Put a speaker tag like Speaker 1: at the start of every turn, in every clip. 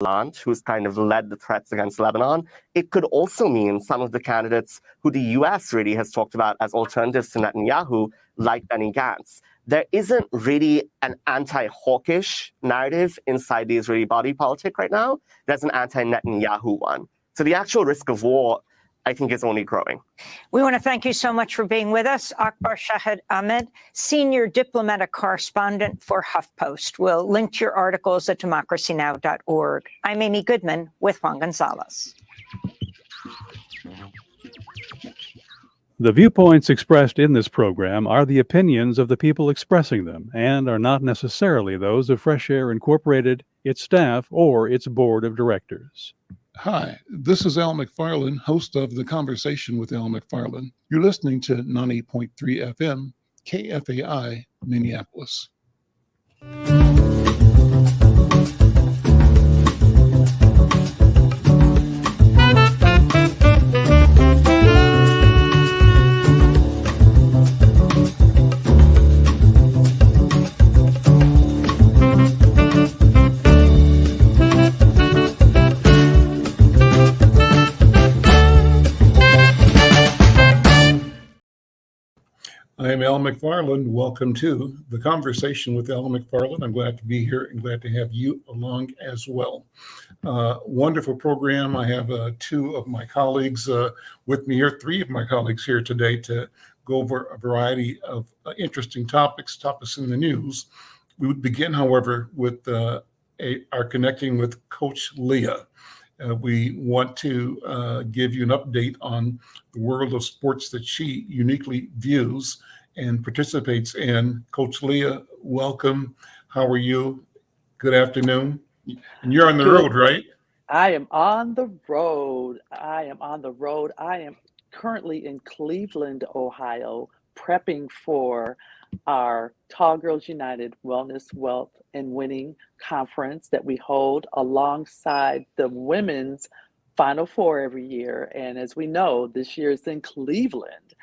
Speaker 1: Gallant, who's kind of led the threats against Lebanon. It could also mean some of the candidates who the US really has talked about as alternatives to Netanyahu, like Benny Gantz. There isn't really an anti-hawkish narrative inside the Israeli body politic right now. There's an anti-Netanyahu one. So the actual risk of war, I think, is only growing.
Speaker 2: We want to thank you so much for being with us. Akbar Shahid Ahmed, Senior Diplomatic Correspondent for HuffPost. We'll link to your articles at democracynow.org. I'm Amy Goodman with Juan Gonzalez.
Speaker 3: The viewpoints expressed in this program are the opinions of the people expressing them and are not necessarily those of Fresh Air Incorporated, its staff, or its board of directors.
Speaker 4: Hi, this is Al McFarlane, host of The Conversation with Al McFarlane. You're listening to 98.3 FM, KFAI, Minneapolis. I am Al McFarlane. Welcome to The Conversation with Al McFarlane. I'm glad to be here and glad to have you along as well. Wonderful program. I have two of my colleagues with me here, three of my colleagues here today to go over a variety of interesting topics in the news. We would begin, however, with our connecting with Coach Leah. We want to give you an update on the world of sports that she uniquely views and participates in. Coach Leah, welcome. How are you? Good afternoon. And you're on the road, right?
Speaker 5: I am on the road. I am currently in Cleveland, Ohio, prepping for our Tall Girls United Wellness, Wealth, and Winning Conference that we hold alongside the women's Final Four every year. And as we know, this year is in Cleveland.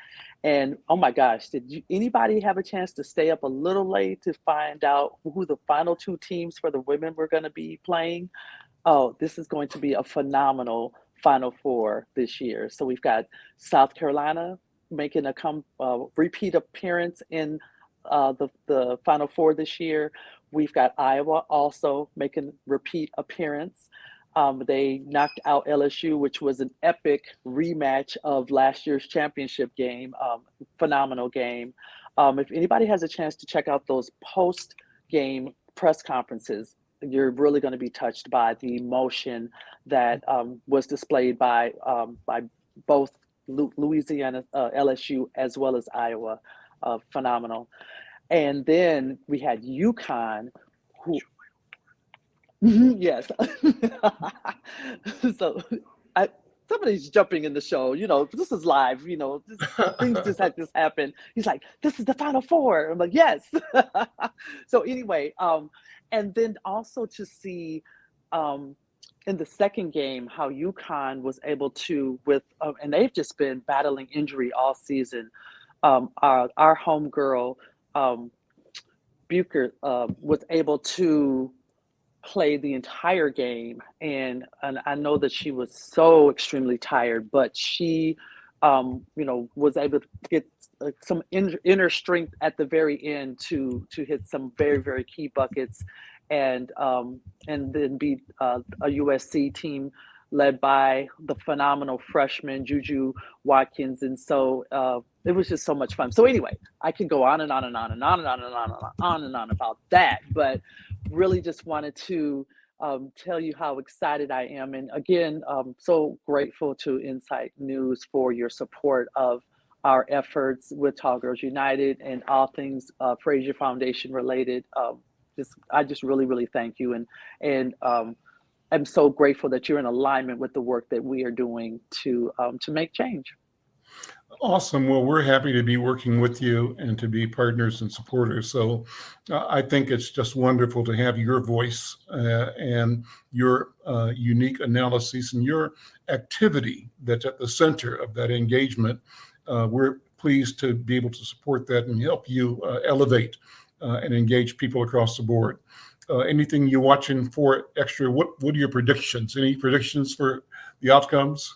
Speaker 5: And oh my gosh, did anybody have a chance to stay up a little late to find out who the final two teams for the women were going to be playing? Oh, this is going to be a phenomenal Final Four this year. So we've got South Carolina making a repeat appearance in the Final Four this year. We've got Iowa also making repeat appearance. They knocked out LSU, which was an epic rematch of last year's championship game. Phenomenal game. If anybody has a chance to check out those post-game press conferences, you're really going to be touched by the emotion that was displayed by both Louisiana, LSU, as well as Iowa. Phenomenal. And then we had UConn, who, yes. So somebody's jumping in the show, this is live, things just had this happen. He's like, this is the Final Four. I'm like, yes. So anyway, and then also to see in the second game how UConn was able to, and they've just been battling injury all season. Our home girl, Bucher, was able to play the entire game, and I know that she was so extremely tired, but she, was able to get some inner strength at the very end to hit some very, very key buckets, and then beat a USC team led by the phenomenal freshman Juju Watkins. And so it was just so much fun. So anyway, I can go on and on and on and on and on and on and on and on about that, but really just wanted to tell you how excited I am. And again, so grateful to Insight News for your support of our efforts with Tall Girls United and all things Fraser Foundation related. I just really, really thank you. And I'm so grateful that you're in alignment with the work that we are doing to make change.
Speaker 4: Awesome. Well, we're happy to be working with you and to be partners and supporters. So I think it's just wonderful to have your voice and your unique analysis and your activity that's at the center of that engagement. We're pleased to be able to support that and help you elevate and engage people across the board. anything you're watching for extra? What are your predictions? Any predictions for the outcomes?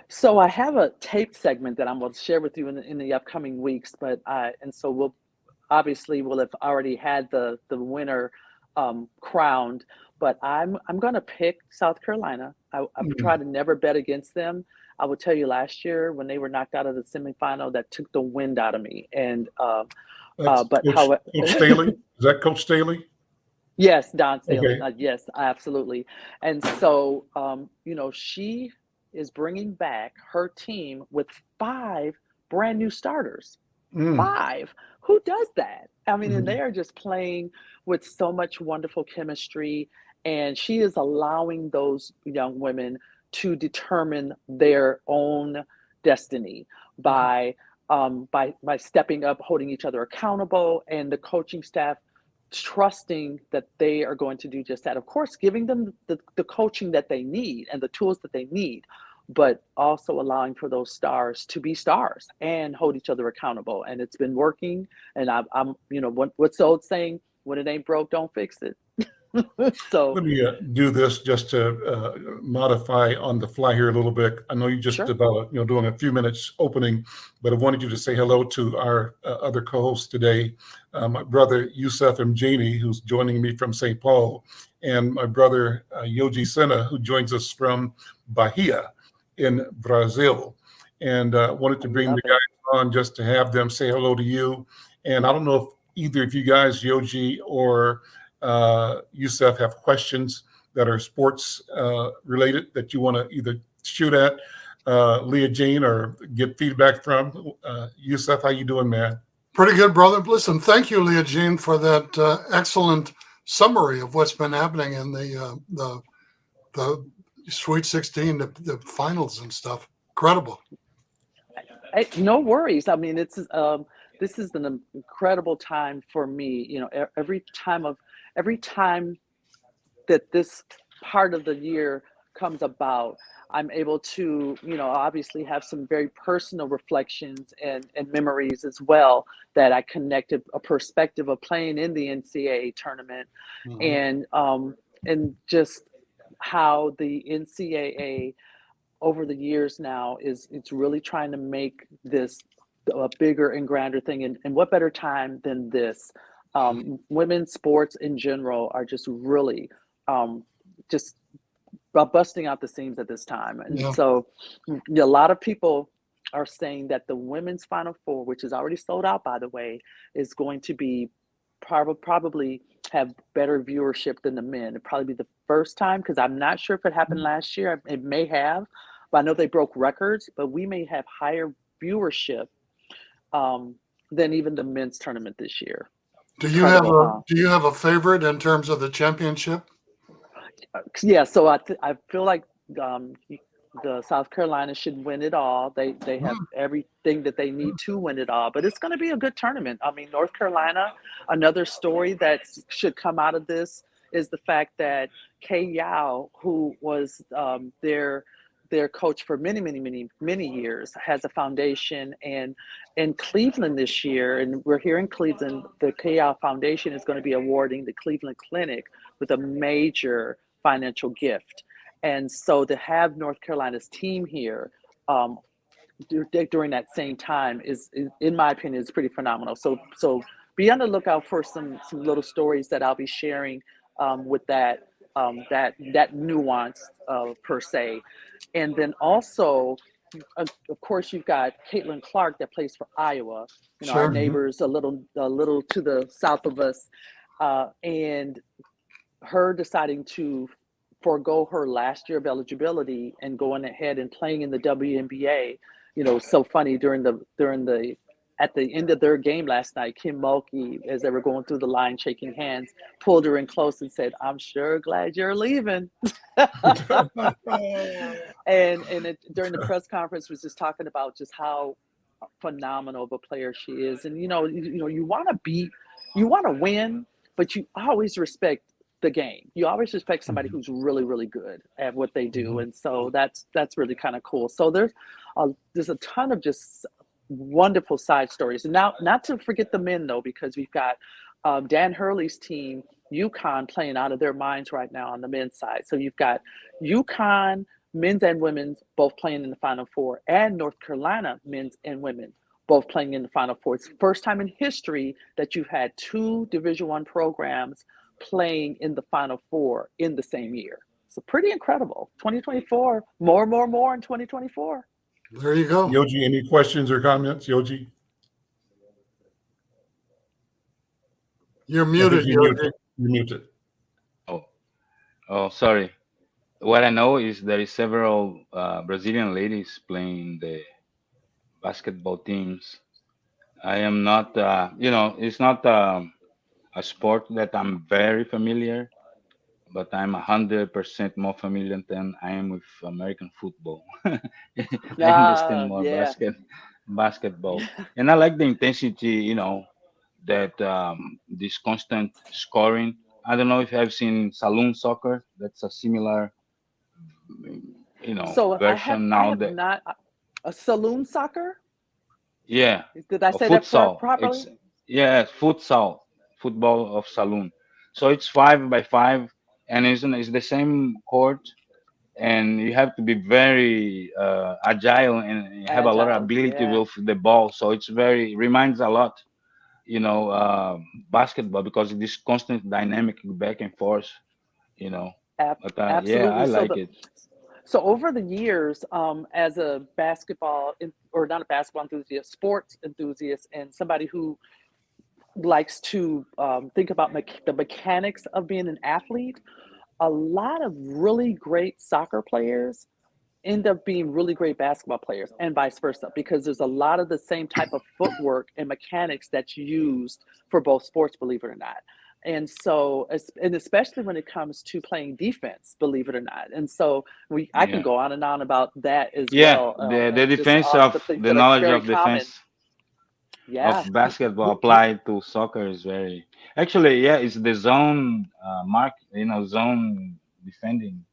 Speaker 5: So I have a tape segment that I'm going to share with you in the upcoming weeks, and so we'll have already had the winner crowned, but I'm going to pick South Carolina. I've tried to never bet against them. I will tell you, last year when they were knocked out of the semifinal, that took the wind out of me. And
Speaker 4: Coach Staley? Is that Coach Staley?
Speaker 5: Yes, Don Staley.
Speaker 4: Okay.
Speaker 5: Yes, absolutely. And so, she is bringing back her team with 5 brand new starters. 5. Who does that? I mean, and they are just playing with so much wonderful chemistry, and she is allowing those young women to determine their own destiny by stepping up, holding each other accountable, and the coaching staff trusting that they are going to do just that. Of course, giving them the coaching that they need and the tools that they need, but also allowing for those stars to be stars and hold each other accountable. And it's been working. And I'm what's the old saying? When it ain't broke, don't fix it. So
Speaker 4: let me do this just to modify on the fly here a little bit. I know you just about doing a few minutes opening, but I wanted you to say hello to our other co-hosts today, my brother Yusef Mgeni, who's joining me from St. Paul, and my brother Yoji Senna, who joins us from Bahia in Brazil. And wanted to bring the guys on just to have them say hello to you. And I don't know if either of you guys, Yoji or Yusef, have questions that are sports related that you want to either shoot at Leah Jean or get feedback from. Yusef, how you doing, man?
Speaker 6: Pretty good, brother. Listen, thank you, Leah Jean, for that excellent summary of what's been happening in the Sweet 16, the finals and stuff. Incredible.
Speaker 5: No worries. I mean, this is an incredible time for me. Every time that this part of the year comes about, I'm able to, obviously have some very personal reflections and memories as well, that I connected a perspective of playing in the NCAA tournament, and just how the NCAA over the years now it's really trying to make this a bigger and grander thing. And what better time than this? Women's sports in general are just really just busting out the seams at this time. And so a lot of people are saying that the women's Final Four, which is already sold out, by the way, is going to be probably have better viewership than the men. It'll probably be the first time, because I'm not sure if it happened last year. It may have, but I know they broke records, but we may have higher viewership than even the men's tournament this year.
Speaker 6: Do you have a favorite in terms of the championship?
Speaker 5: Yeah, so I feel like the South Carolina should win it all. They have everything that they need to win it all, but it's going to be a good tournament. I mean, North Carolina, another story that should come out of this is the fact that Kay Yao, who was their coach for many years, has a foundation, and in Cleveland this year, and we're here in Cleveland, the Kay Yao Foundation is going to be awarding the Cleveland Clinic with a major financial gift. And so to have North Carolina's team here during that same time is, in my opinion, is pretty phenomenal. So be on the lookout for some little stories that I'll be sharing with that nuance per se. And then also, of course, you've got Caitlin Clark that plays for Iowa. Our neighbors a little to the south of us, and her deciding to forego her last year of eligibility and going ahead and playing in the WNBA. So funny at the end of their game last night, Kim Mulkey, as they were going through the line shaking hands, pulled her in close and said, "I'm sure glad you're leaving." and during the press conference was just talking about just how phenomenal of a player she is. And you want to win, but you always respect the game. You always respect somebody who's really, really good at what they do. And so that's really kind of cool. So there's a ton of just wonderful side stories. And now, not to forget the men though, because we've got Dan Hurley's team UConn playing out of their minds right now on the men's side. So you've got UConn, men's and women's, both playing in the Final Four, and North Carolina, men's and women, both playing in the Final Four. It's the first time in history that you've had two Division I programs playing in the Final Four in the same year. So pretty incredible. 2024, more in 2024.
Speaker 6: There you go.
Speaker 4: Yoji, any questions or comments? Yoji?
Speaker 6: You're muted, Yoji.
Speaker 4: You're muted.
Speaker 7: Oh, sorry. What I know is there is several Brazilian ladies playing the basketball teams. I am not, it's not a sport that I'm very familiar, but I'm 100% more familiar than I am with American football. I understand more basketball, and I like the intensity, that this constant scoring. I don't know if I've seen saloon soccer. That's a similar,
Speaker 5: So
Speaker 7: version
Speaker 5: I
Speaker 7: now.
Speaker 5: have
Speaker 7: That
Speaker 5: not a saloon soccer.
Speaker 7: yeah,
Speaker 5: Did I
Speaker 7: or
Speaker 5: say that
Speaker 7: futsal.
Speaker 5: properly?
Speaker 7: Futsal, football of saloon. So it's 5 by 5, and it's the same court, and you have to be very agile and have a lot of
Speaker 5: Agile,
Speaker 7: ability
Speaker 5: yeah,
Speaker 7: with the ball. So it's reminds a lot, basketball, because this constant dynamic back and forth, you know. But yeah, I
Speaker 5: absolutely.
Speaker 7: like it.
Speaker 5: So over the years, as a or not a basketball enthusiast, sports enthusiast, and somebody who likes to think about the mechanics of being an athlete, a lot of really great soccer players end up being really great basketball players, and vice versa, because there's a lot of the same type of footwork and mechanics that's used for both sports, believe it or not. And so, and especially when it comes to playing defense, believe it or not. And so I can
Speaker 7: Yeah.
Speaker 5: go on and on about that as
Speaker 7: Yeah,
Speaker 5: well.
Speaker 7: the
Speaker 5: And just
Speaker 7: defense
Speaker 5: all the
Speaker 7: of
Speaker 5: things
Speaker 7: the
Speaker 5: that are
Speaker 7: knowledge
Speaker 5: very
Speaker 7: of
Speaker 5: common.
Speaker 7: defense
Speaker 5: Yeah.
Speaker 7: of basketball applied to soccer is very actually, yeah, it's the zone zone defending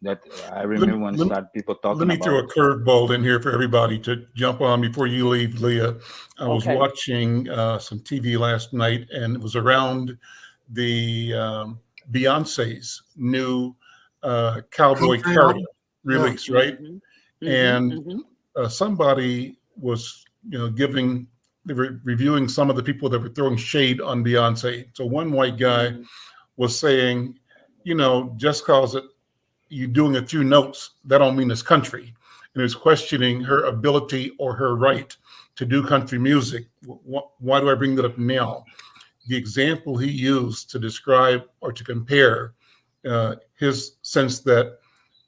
Speaker 7: that I
Speaker 4: Let
Speaker 7: remember when
Speaker 4: me,
Speaker 7: people
Speaker 4: let
Speaker 7: talking
Speaker 4: me throw a
Speaker 7: about.
Speaker 4: curveball in here for everybody to jump on before you leave, Leah. I was
Speaker 5: Okay.
Speaker 4: watching some TV last night, and it was around the Beyonce's new Cowboy
Speaker 6: Country
Speaker 4: Carter
Speaker 6: album?
Speaker 4: release, right? And
Speaker 5: Mm-hmm.
Speaker 4: somebody was, they were reviewing some of the people that were throwing shade on Beyonce. So one white guy was saying, just cause you doing a few notes, that don't mean it's country. And is questioning her ability or her right to do country music. Why do I bring that up now? The example he used to describe or to compare his sense that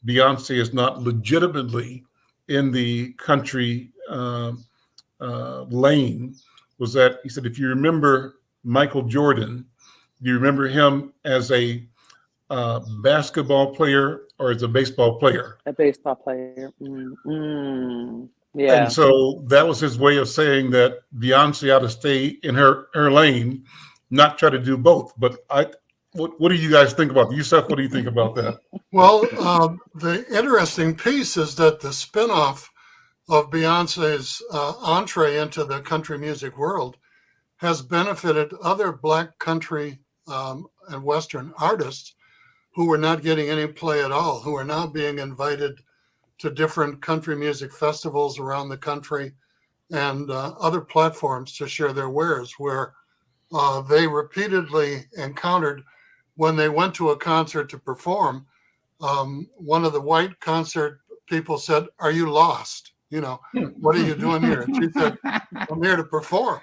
Speaker 4: Beyonce is not legitimately in the country lane was that he said, if you remember Michael Jordan, do you remember him as a basketball player or as a baseball player?
Speaker 5: A baseball player. Yeah.
Speaker 4: And so that was his way of saying that Beyonce ought to stay in her lane, not try to do both. But what do you guys think about that? Yusef, what do you think about that?
Speaker 6: Well, the interesting piece is that the spinoff of Beyonce's entree into the country music world has benefited other Black country and Western artists who were not getting any play at all, who are now being invited to different country music festivals around the country and other platforms to share their wares, where they repeatedly encountered when they went to a concert to perform. One of the white concert people said, "Are you lost? What are you doing here?" And she said, "I'm here to perform."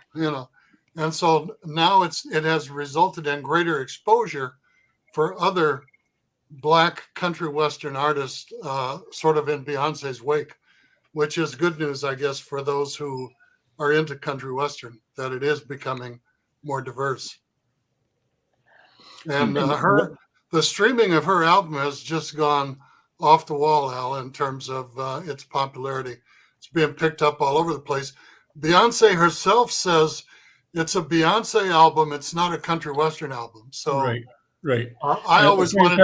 Speaker 6: And so now it has resulted in greater exposure for other Black country Western artists, sort of in Beyonce's wake, which is good news, I guess, for those who are into country Western, that it is becoming more diverse. And the streaming of her album has just gone off the wall, Al, in terms of its popularity. It's being picked up all over the place. Beyonce herself says it's a Beyonce album. It's not a country Western album. So
Speaker 4: right.
Speaker 6: I always wanted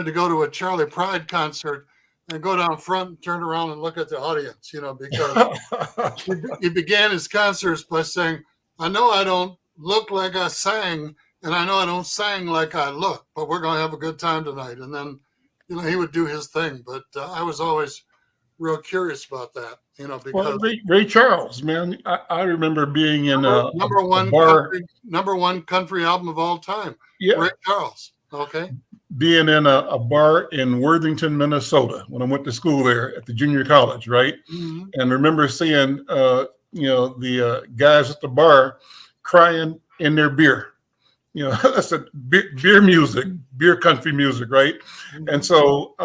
Speaker 6: to go to a Charlie Pride concert and go down front and turn around and look at the audience, because he began his concerts by saying, "I know I don't look like I sang and I know I don't sing like I look, but we're going to have a good time tonight. And then, he would do his thing. But I was always real curious about that,
Speaker 4: Well,
Speaker 6: because
Speaker 4: Ray Charles, man, I remember being in
Speaker 6: number
Speaker 4: a
Speaker 6: one
Speaker 4: bar.
Speaker 6: number one country album of all time.
Speaker 4: Yeah.
Speaker 6: Ray Charles. Okay.
Speaker 4: Being in a bar in Worthington, Minnesota, when I went to school there at the junior college, right?
Speaker 6: Mm-hmm.
Speaker 4: And remember seeing, the guys at the bar crying in their beer. That's a beer music, beer country music, right?
Speaker 6: Mm-hmm.
Speaker 4: And so,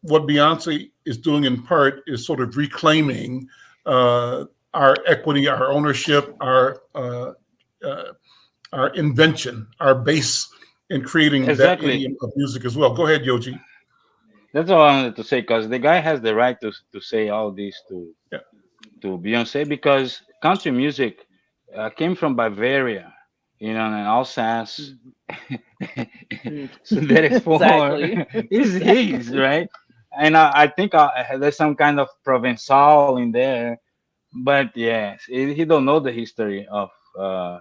Speaker 4: what Beyonce is doing in part is sort of reclaiming our equity, our ownership, our invention, our base in creating that idiom of music as well. Go ahead, Yoji.
Speaker 7: That's all I wanted to say, because the guy has the right to say all this to Beyonce, because country music came from Bavaria, in Alsace. So therefore, is his, right? And I think there's some kind of Provençal in there, but yes, he don't know the history of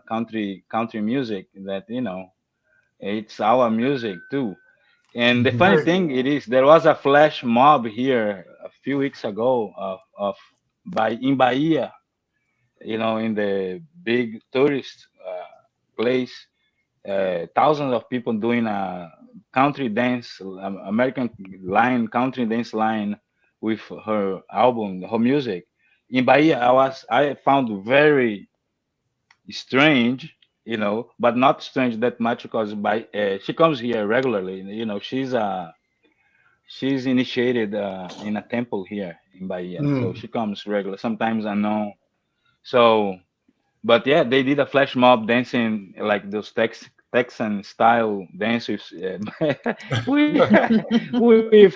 Speaker 7: country music. That it's our music too. And the funny thing it is, there was a flash mob here a few weeks ago in Bahia, in the big tourist place. Thousands of people doing a country dance, American country dance line with her album, her music. In Bahia, I found very strange, but not strange that much, because she comes here regularly. She's initiated in a temple here in Bahia, so she comes regular. Sometimes unknown. So, but yeah, they did a flash mob dancing like those Texan style dance with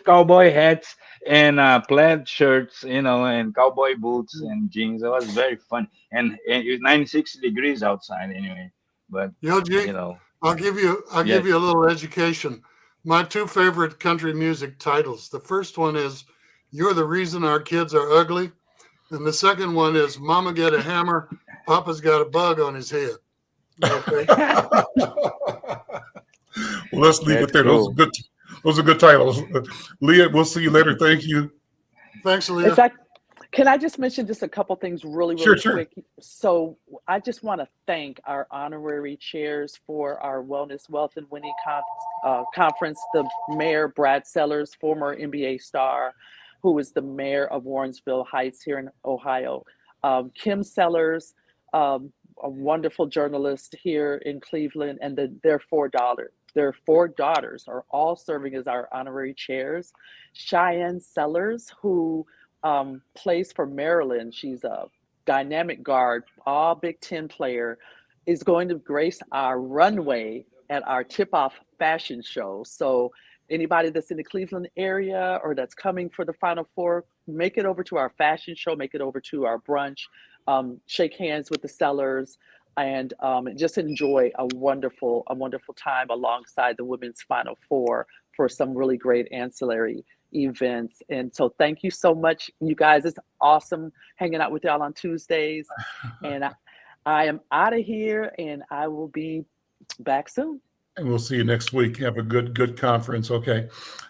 Speaker 7: cowboy hats and plaid shirts, and cowboy boots and jeans. It was very fun, and it was 96 degrees outside anyway. But
Speaker 6: Yoji, I'll give you a little education. My two favorite country music titles. The first one is "You're the Reason Our Kids Are Ugly," and the second one is "Mama Get a Hammer, Papa's Got a Bug on His Head." Okay.
Speaker 4: Well, let's leave it there. Cool. Those are good titles. Leah, we'll see you later. Thank you.
Speaker 6: Thanks, Leah.
Speaker 5: In fact, can I just mention just a couple things really quick?
Speaker 4: Sure.
Speaker 5: So I just want to thank our honorary chairs for our Wellness, Wealth, and Winning Conference, the Mayor Brad Sellers, former NBA star, who is the mayor of Warrensville Heights here in Ohio. Kim Sellers, a wonderful journalist here in Cleveland, and their four daughters are all serving as our honorary chairs. Cheyenne Sellers, who plays for Maryland, she's a dynamic guard, all Big Ten player, is going to grace our runway at our tip-off fashion show. So anybody that's in the Cleveland area or that's coming for the Final Four, make it over to our fashion show, make it over to our brunch, shake hands with the Sellers, and just enjoy a wonderful time alongside the women's Final Four for some really great ancillary events. And so thank you so much, you guys. It's awesome hanging out with y'all on Tuesdays. And I am out of here, and I will be back soon.
Speaker 4: And we'll see you next week. Have a good conference. Okay.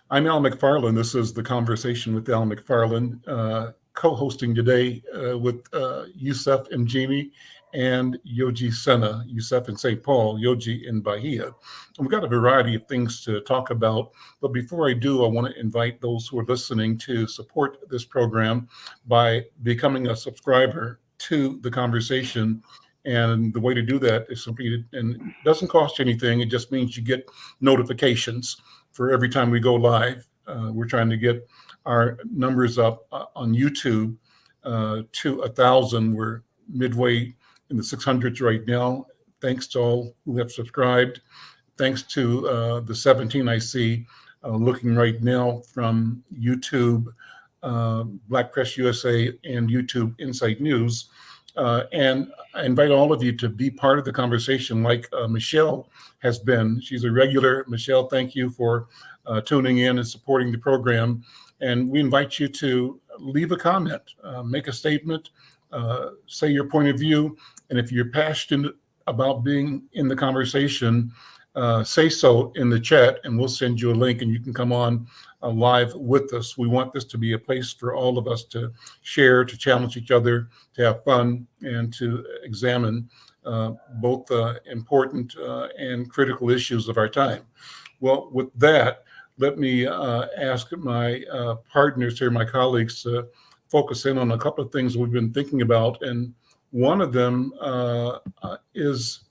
Speaker 4: I'm Al McFarlane. This is the Conversation with Al McFarlane, co-hosting today with Yusef Mgeni and Yoji Senna, Yusef in St. Paul, Yoji in Bahia. And we've got a variety of things to talk about. But before I do, I want to invite those who are listening to support this program by becoming a subscriber to the conversation. And the way to do that is simply, and it doesn't cost you anything. It just means you get notifications for every time we go live. We're trying to get our numbers up on YouTube to 1,000. We're midway in the 600s right now. Thanks to all who have subscribed. Thanks to the 17 I see looking right now from YouTube, Black Press USA, and YouTube Insight News. And I invite all of you to be part of the conversation like Michelle has been. She's a regular. Michelle, thank you for tuning in and supporting the program. And we invite you to leave a comment, make a statement, say your point of view. And if you're passionate about being in the conversation, say so in the chat, and we'll send you a link, and you can come on live with us. We want this to be a place for all of us to share, to challenge each other, to have fun, and to examine both important and critical issues of our time. Well, with that, let me ask my partners here, my colleagues, to focus in on a couple of things we've been thinking about. And one of them is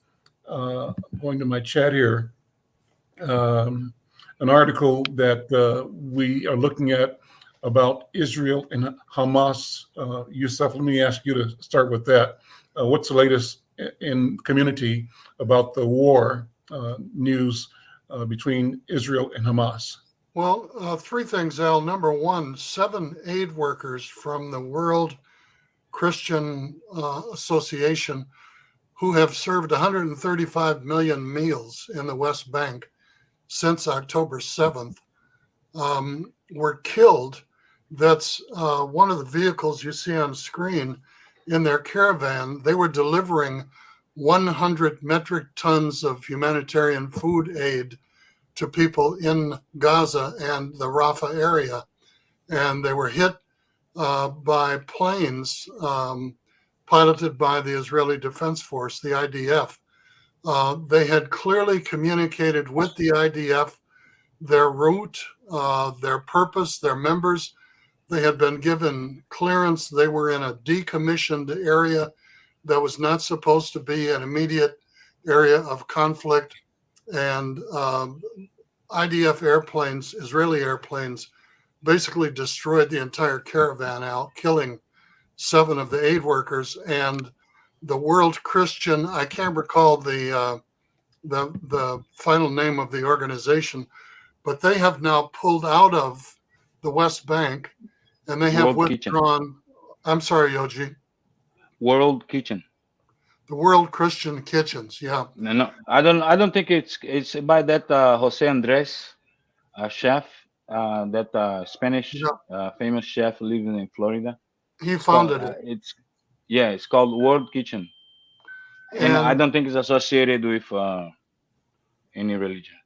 Speaker 4: going to my chat here, an article that we are looking at about Israel and Hamas. Yusef, let me ask you to start with that. What's the latest in community about the war news between Israel and Hamas?
Speaker 6: Well, three things, Al. Number one, 7 aid workers from the World Christian Association, who have served 135 million meals in the West Bank since October 7th, were killed. That's one of the vehicles you see on screen in their caravan. They were delivering 100 metric tons of humanitarian food aid to people in Gaza and the Rafah area. And they were hit by planes piloted by the Israeli Defense Force, the IDF. They had clearly communicated with the IDF their route, their purpose, their members. They had been given clearance. They were in a decommissioned area that was not supposed to be an immediate area of conflict. And IDF airplanes, Israeli airplanes, basically destroyed the entire caravan out, killing 7 of the aid workers. And the World Christian, I can't recall the final name of the organization, but they have now pulled out of the West Bank, and they have
Speaker 7: World
Speaker 6: withdrawn.
Speaker 7: Kitchen.
Speaker 6: I'm sorry, Yoji.
Speaker 7: World Kitchen.
Speaker 6: The World Christian Kitchens, yeah.
Speaker 7: No, I don't think it's by that Jose Andres, chef, that Spanish famous chef living in Florida.
Speaker 6: He founded it.
Speaker 7: It's called World Kitchen, and I don't think it's associated with any religion.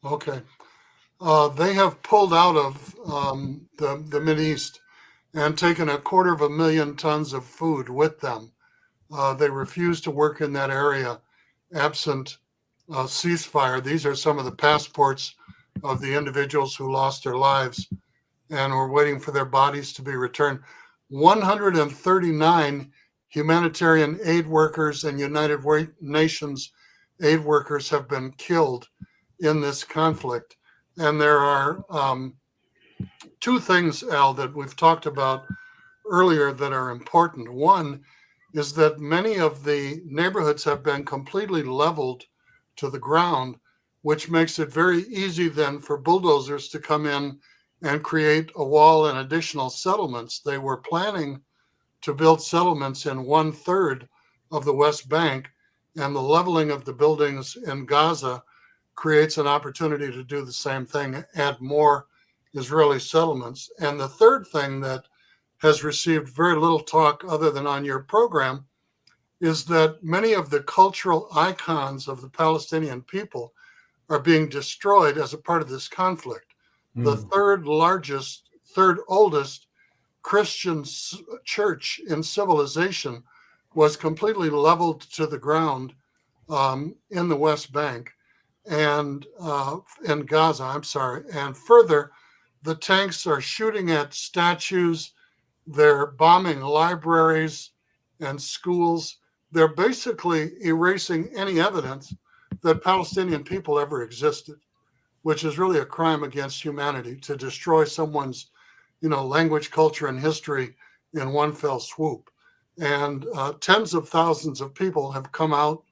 Speaker 6: Okay. They have pulled out of the Mideast and taken 250,000 tons of food with them. They refuse to work in that area absent ceasefire. These are some of the passports of the individuals who lost their lives and were waiting for their bodies to be returned. 139 humanitarian aid workers and United Nations aid workers have been killed in this conflict. And there are 2 things, Al, that we've talked about earlier that are important. One is that many of the neighborhoods have been completely leveled to the ground, which makes it very easy then for bulldozers to come in and create a wall and additional settlements. They were planning to build settlements in 1/3 of the West Bank, and the leveling of the buildings in Gaza creates an opportunity to do the same thing, add more Israeli settlements. And the third thing that has received very little talk other than on your program is that many of the cultural icons of the Palestinian people are being destroyed as a part of this conflict. The third oldest Christian church in civilization was completely leveled to the ground in the West Bank and in Gaza, I'm sorry. And further, the tanks are shooting at statues. They're bombing libraries and schools. They're basically erasing any evidence that Palestinian people ever existed, which is really a crime against humanity to destroy someone's, language, culture, and history in one fell swoop. And tens of thousands of people have come out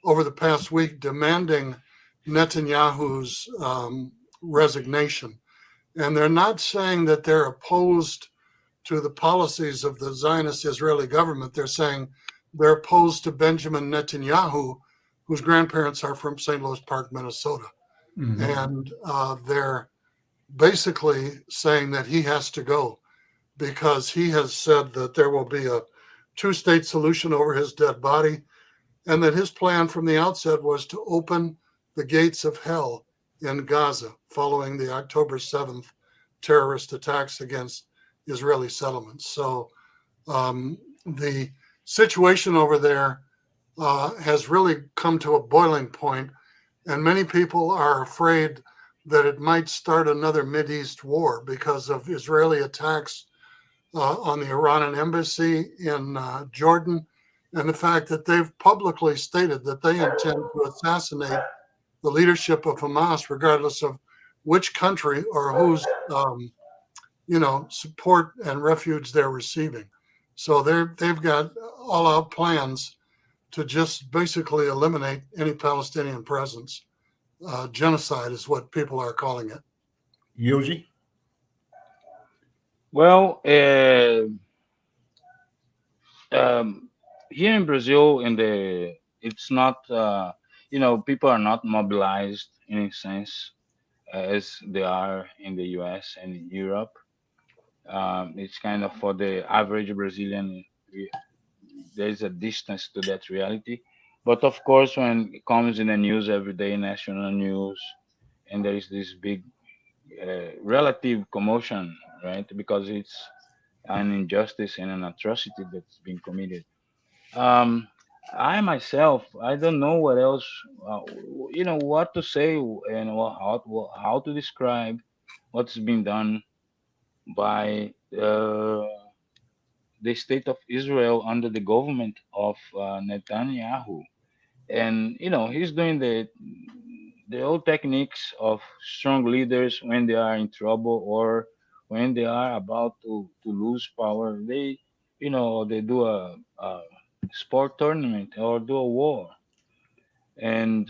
Speaker 6: over the past week demanding Netanyahu's resignation. And they're not saying that they're opposed to the policies of the Zionist Israeli government. They're saying they're opposed to Benjamin Netanyahu, whose grandparents are from St. Louis Park, Minnesota. And they're basically saying that he has to go because he has said that there will be a 2-state solution over his dead body. and that his plan from the outset was to open the gates of hell in Gaza following the October 7th terrorist attacks against Israeli settlements. So the situation over there has really come to a boiling point, and many people are afraid that it might start another Mideast war because of Israeli attacks on the Iranian embassy in Jordan, and the fact that they've publicly stated that they intend to assassinate the leadership of Hamas, regardless of which country or whose support and refuge they're receiving. So they've got all-out plans to just basically eliminate any Palestinian presence. Genocide is what people are calling it.
Speaker 4: Yoji?
Speaker 7: Well, here in Brazil, it's not, people are not mobilized in a sense as they are in the US and in Europe. It's kind of for the average Brazilian, there's a distance to that reality. But of course, when it comes in the news every day, national news, and there is this big relative commotion, right? Because it's an injustice and an atrocity that's been committed. Um, I myself, I don't know what else, what to say and how to describe what's been done by the state of Israel under the government of Netanyahu. And he's doing the old techniques of strong leaders when they are in trouble or when they are about to lose power. They do a sport tournament or do a war, and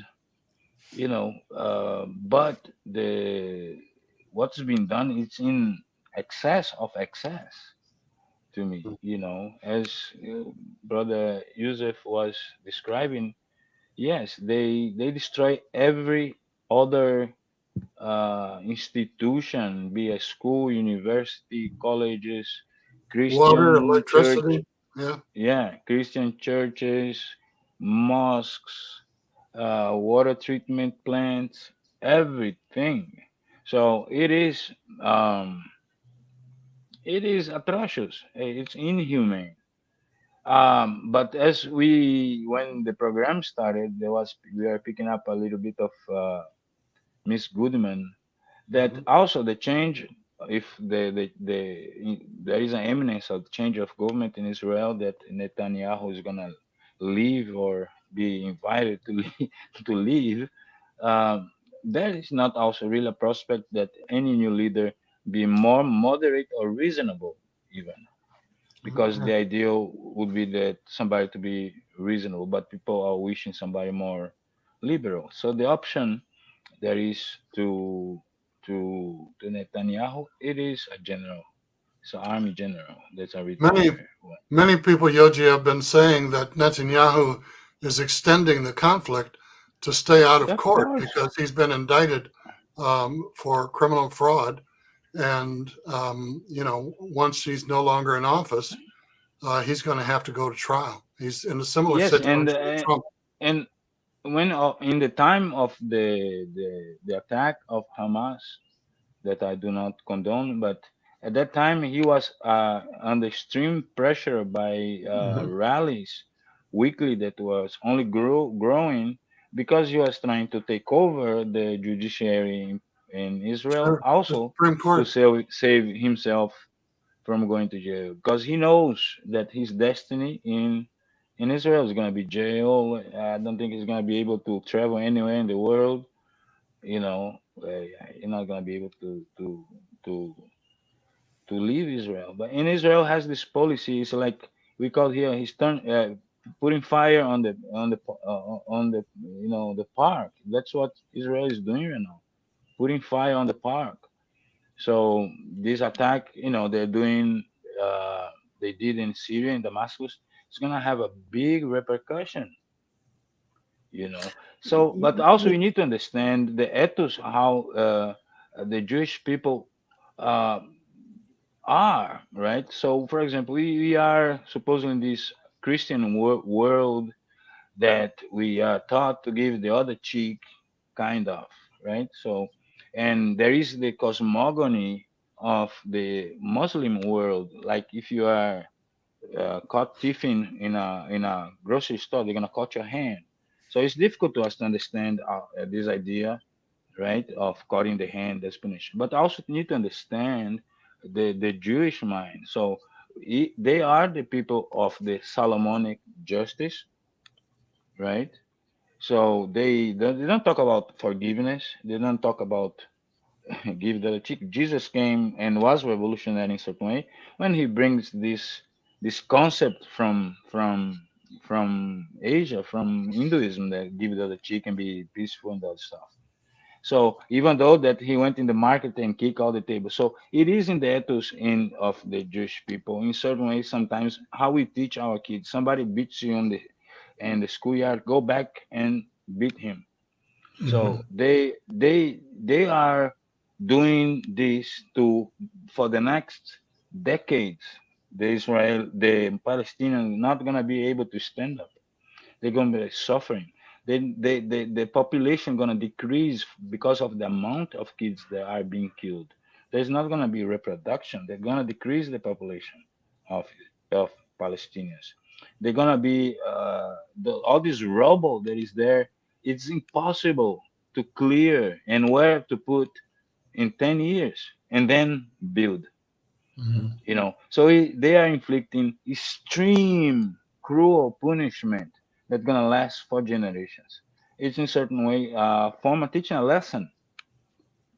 Speaker 7: but the what's been done, it's in excess of excess to me. As brother Yusef was describing, yes, they destroy every other institution, be a school, university, colleges,
Speaker 6: Water,
Speaker 7: Christian church,
Speaker 6: electricity. Yeah.
Speaker 7: yeah, Christian churches, mosques, water treatment plants, everything. So um, it is atrocious. It's inhumane. But when the program started, we are picking up a little bit of Miss Goodman. That
Speaker 6: Mhm.
Speaker 7: also the change, if there is an imminence of change of government in Israel, that Netanyahu is gonna leave or be invited to leave, to leave. There is not also really a prospect that any new leader be more moderate or reasonable, even because the ideal would be that somebody to be reasonable, but people are wishing somebody more liberal. So the option there is to Netanyahu, it is a general, it's an army general that's a
Speaker 6: Many,
Speaker 7: retired one.
Speaker 6: many people, Yoji, have been saying that Netanyahu is extending the conflict to stay out of
Speaker 7: Of
Speaker 6: court
Speaker 7: course,
Speaker 6: because he's been indicted for criminal fraud. And, once he's no longer in office, he's going to have to go to trial. He's in a similar
Speaker 7: yes,
Speaker 6: situation with Trump.
Speaker 7: and when in the time of the attack of Hamas, that I do not condone, but at that time he was under extreme pressure by
Speaker 6: Mhm.
Speaker 7: rallies weekly that was only growing because he was trying to take over the judiciary in Israel,
Speaker 6: Sure. The
Speaker 7: also
Speaker 6: Supreme
Speaker 7: to
Speaker 6: Court.
Speaker 7: save himself from going to jail because he knows that his destiny in Israel is going to be jail. I don't think he's going to be able to travel anywhere in the world. You know, you're not going to be able to to leave Israel. But in Israel has this policy. It's like we call here. He's putting fire on the the park. That's what Israel is doing right now, putting fire on the park. So this attack, they're doing, they did in Syria, in Damascus, it's gonna have a big repercussion, you know. So, but also you need to understand the ethos, how the Jewish people uh, are, right? So, for example, we are supposedly in this Christian world that we are taught to give the other cheek, kind of, right? So, and there is the cosmogony of the Muslim world. Like if you are caught thieving in a grocery store, they're gonna cut your hand. So it's difficult to us to understand this idea, right, of cutting the hand as punishment. But also need to understand the Jewish mind. So they are the people of the Solomonic justice, right? So they don't talk about forgiveness. They don't talk about give the cheek. Jesus came and was revolutionary in a certain way when he brings this concept from Asia, from Hinduism, that give the other cheek and be peaceful and that stuff. So even though that he went in the market and kicked all the tables, so it is in the ethos in of the Jewish people. In certain ways, sometimes how we teach our kids. Somebody beats you in the schoolyard, go back and beat him. So they are doing this to for the next decades. The Palestinians not gonna be able to stand up. They're gonna be suffering. Then the population gonna decrease because of the amount of kids that are being killed. There's not gonna be reproduction. They're gonna decrease the population of of Palestinians. They're gonna be all this rubble that is there. It's impossible to clear and where to put in 10 years and then build. So they are inflicting extreme cruel punishment that's gonna last for generations. It's in certain way form of teaching a lesson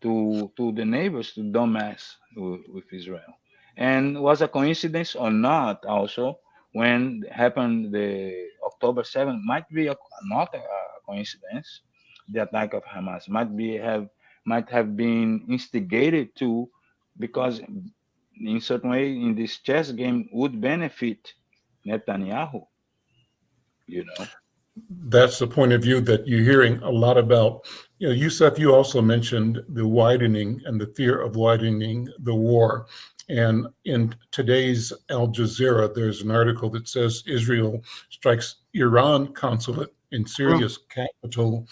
Speaker 7: to the neighbors to don't mess with Israel. And was a coincidence or not also when happened the October 7th might be not a coincidence. The attack of Hamas might have been instigated to because in certain way in this chess game would benefit Netanyahu, you know.
Speaker 4: That's the point of view that you're hearing a lot about. Yusef, you also mentioned the widening and the fear of widening the war. And in today's Al Jazeera, there's an article that says Israel strikes Iran consulate in Syria's capital,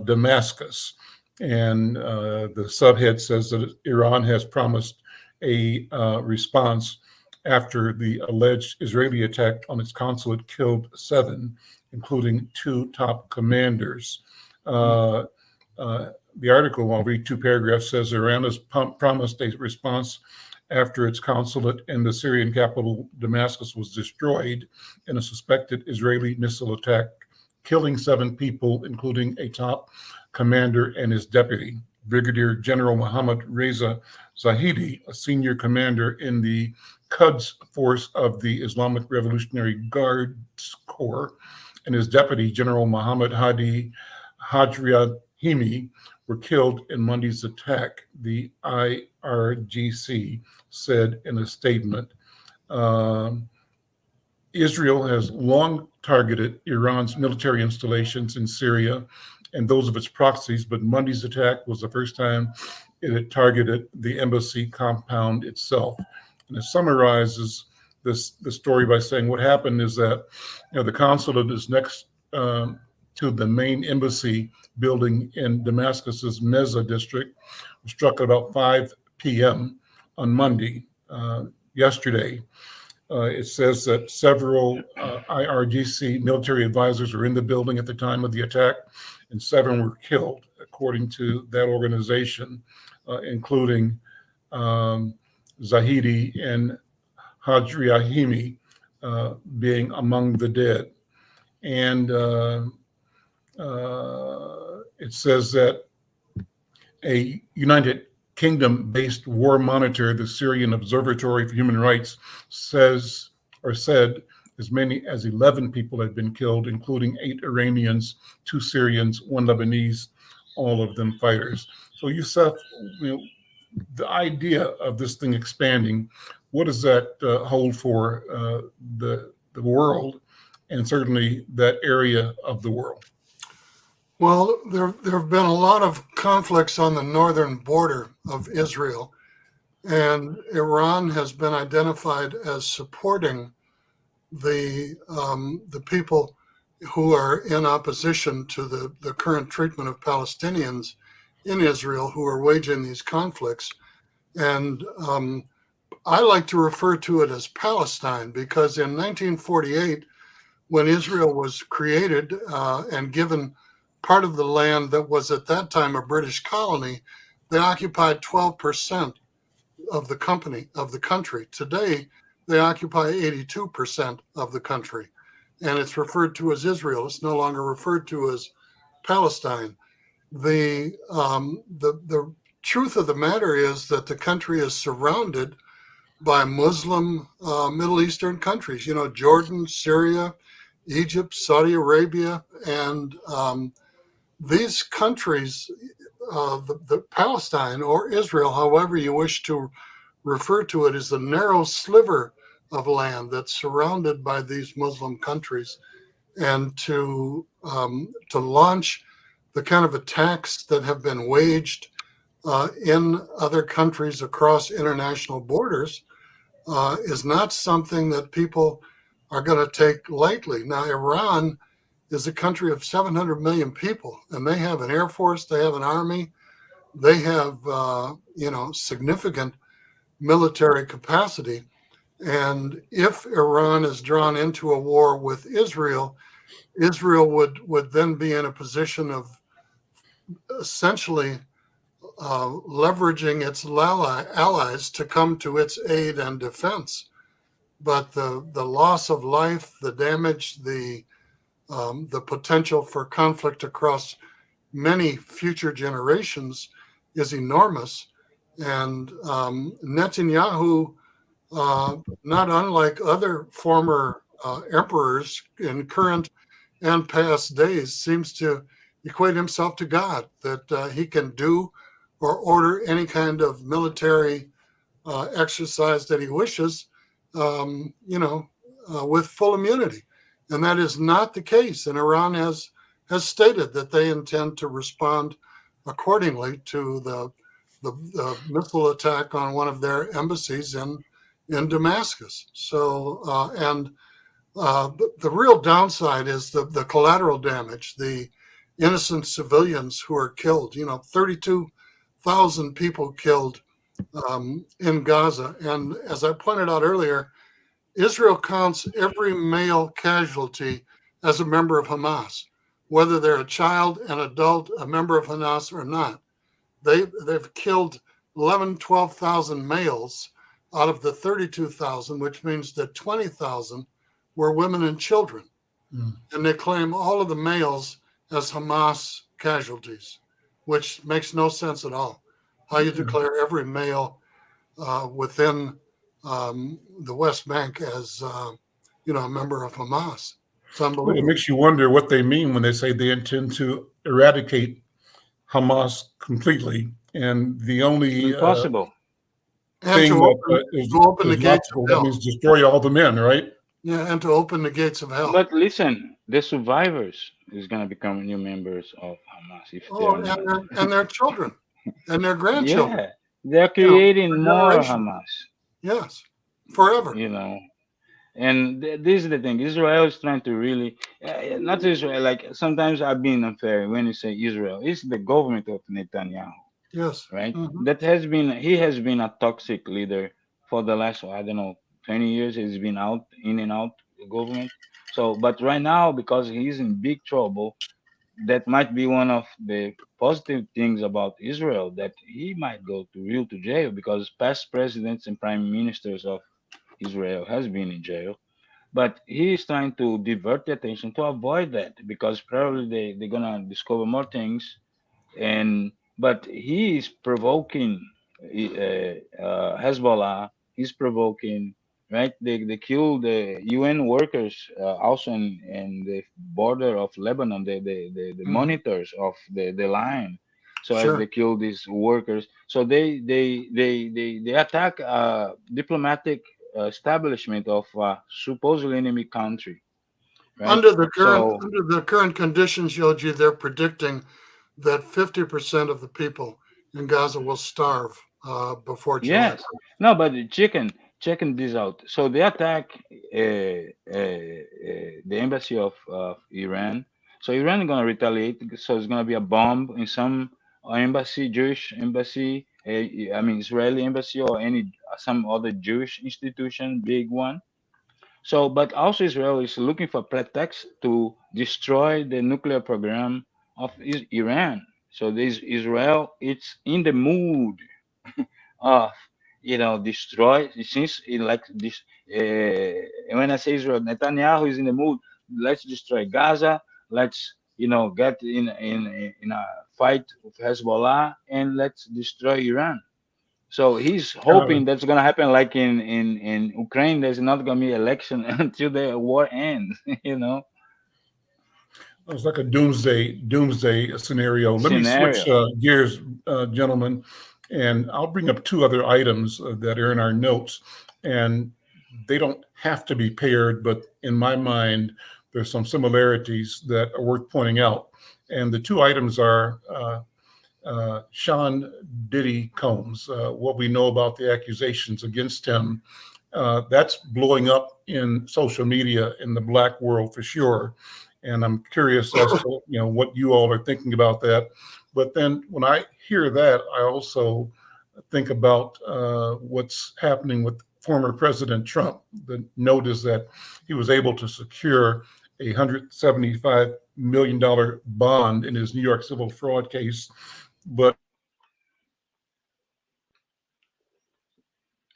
Speaker 4: Damascus. And the subhead says that Iran has promised a response after the alleged Israeli attack on its consulate killed 7, including 2 top commanders. The article, I'll read 2 paragraphs, says Iran has promised a response after its consulate in the Syrian capital Damascus was destroyed in a suspected Israeli missile attack, killing 7 people, including a top commander and his deputy. Brigadier General Mohammad Reza Zahidi, a senior commander in the Quds force of the Islamic Revolutionary Guards Corps, and his deputy, General Muhammad Hadi Hajriahimi, were killed in Monday's attack, the IRGC said in a statement. Israel has long targeted Iran's military installations in Syria and those of its proxies, but Monday's attack was the first time it had targeted the embassy compound itself. And it summarizes the story by saying what happened is that the consulate is next to the main embassy building in Damascus's Meza district. It was struck at about 5 p.m. on Monday, yesterday. It says that several IRGC military advisors were in the building at the time of the attack, and 7 were killed, according to that organization, including Zahidi and Hajriahimi being among the dead. And it says that a United Kingdom-based war monitor, the Syrian Observatory for Human Rights, said as many as 11 people had been killed, including 8 Iranians, 2 Syrians, 1 Lebanese, all of them fighters. So Yusef, the idea of this thing expanding, what does that hold for the world, and certainly that area of the world?
Speaker 6: Well, there have been a lot of conflicts on the northern border of Israel, and Iran has been identified as supporting the people who are in opposition to the current treatment of Palestinians in Israel who are waging these conflicts. And I like to refer to it as Palestine because in 1948, when Israel was created and given part of the land that was at that time a British colony, they occupied 12% of the country. Today, they occupy 82% of the country, and it's referred to as Israel. It's no longer referred to as Palestine. The truth of the matter is that the country is surrounded by Muslim Middle Eastern countries, Jordan, Syria, Egypt, Saudi Arabia, and these countries, the Palestine or Israel, however you wish to refer to it, is a narrow sliver of land that's surrounded by these Muslim countries. And to launch the kind of attacks that have been waged in other countries across international borders is not something that people are going to take lightly. Now, Iran is a country of 700 million people, and they have an air force, they have an army, they have significant military capacity. And if Iran is drawn into a war with Israel, Israel would then be in a position of essentially leveraging its allies to come to its aid and defense. But the loss of life, the damage, the potential for conflict across many future generations is enormous. And Netanyahu, not unlike other former emperors in current and past days, seems to equate himself to God, that he can do or order any kind of military exercise that he wishes, with full immunity. And that is not the case. And Iran has stated that they intend to respond accordingly to the missile attack on one of their embassies in Damascus. So, the real downside is the collateral damage, the innocent civilians who are killed. 32,000 people killed in Gaza. And as I pointed out earlier, Israel counts every male casualty as a member of Hamas, whether they're a child, an adult, a member of Hamas or not. They've killed 11,000, 12,000 males out of the 32,000, which means that 20,000 were women and children. And they claim all of the males as Hamas casualties, which makes no sense at all. How you declare every male within the West Bank as a member of Hamas. It's unbelievable.
Speaker 4: It makes you wonder what they mean when they say they intend to eradicate Hamas completely, and the only
Speaker 7: Impossible.
Speaker 4: thing
Speaker 6: to open the gates of hell.
Speaker 4: That means destroy all the men, right?
Speaker 6: Yeah, and to open the gates of hell.
Speaker 7: But listen, the survivors is going to become new members of Hamas.
Speaker 6: And their children and their grandchildren.
Speaker 7: Yeah, they're creating more Hamas.
Speaker 6: Yes, forever.
Speaker 7: And this is the thing. Israel is trying to really, not Israel, like sometimes I've been unfair when you say Israel. It's the government of Netanyahu.
Speaker 6: Yes.
Speaker 7: Right? Mm-hmm. He has been a toxic leader for the last, 20 years. He's been in and out the government. So, but right now, because he's in big trouble, that might be one of the positive things about Israel, that he might go to jail, because past presidents and prime ministers of Israel has been in jail. But he is trying to divert the attention to avoid that, because probably they're gonna discover more things. But he is provoking Hezbollah. He's provoking, right? They killed the UN workers also in the border of Lebanon, the monitors of the line. So as they kill these workers, so they attack diplomatic establishment of supposedly enemy country. Right?
Speaker 6: Under the current conditions, Yoji, they're predicting that 50% of the people in Gaza will starve before July.
Speaker 7: Yes. No, but chicken, checking this out. So they attack the embassy of Iran. So Iran is going to retaliate. So it's going to be a bomb in some embassy, Jewish embassy, I mean Israeli embassy, or any some other Jewish institution, big one. So, but also Israel is looking for pretext to destroy the nuclear program of Iran. So this Israel, it's in the mood of destroy, since it like this. When I say Israel, Netanyahu is in the mood, let's destroy Gaza, let's get in a fight with Hezbollah, and let's destroy Iran. So he's hoping that's going to happen, like in Ukraine. There's not going to be election until the war ends.
Speaker 4: It's like a doomsday scenario. Let me switch
Speaker 7: Scenario.
Speaker 4: gears, gentlemen, and I'll bring up two other items that are in our notes, and they don't have to be paired, but in my mind, there's some similarities that are worth pointing out. And the two items are Sean Diddy Combs, what we know about the accusations against him. That's blowing up in social media in the Black world for sure. And I'm curious as to what you all are thinking about that. But then when I hear that, I also think about what's happening with former President Trump. The note is that he was able to secure a $175 million bond in his New York civil fraud case. But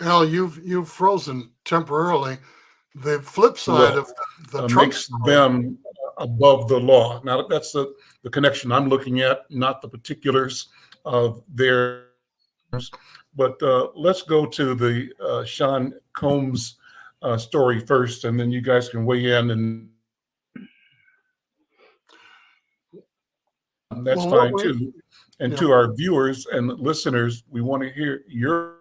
Speaker 6: Al, you've frozen temporarily. The flip side of the Trump
Speaker 4: makes them above the law. Now, that's the connection I'm looking at, not the particulars of their. But let's go to the Sean Combs story first, and then you guys can weigh in, and that's fine too. And to our viewers and listeners, we want to hear your.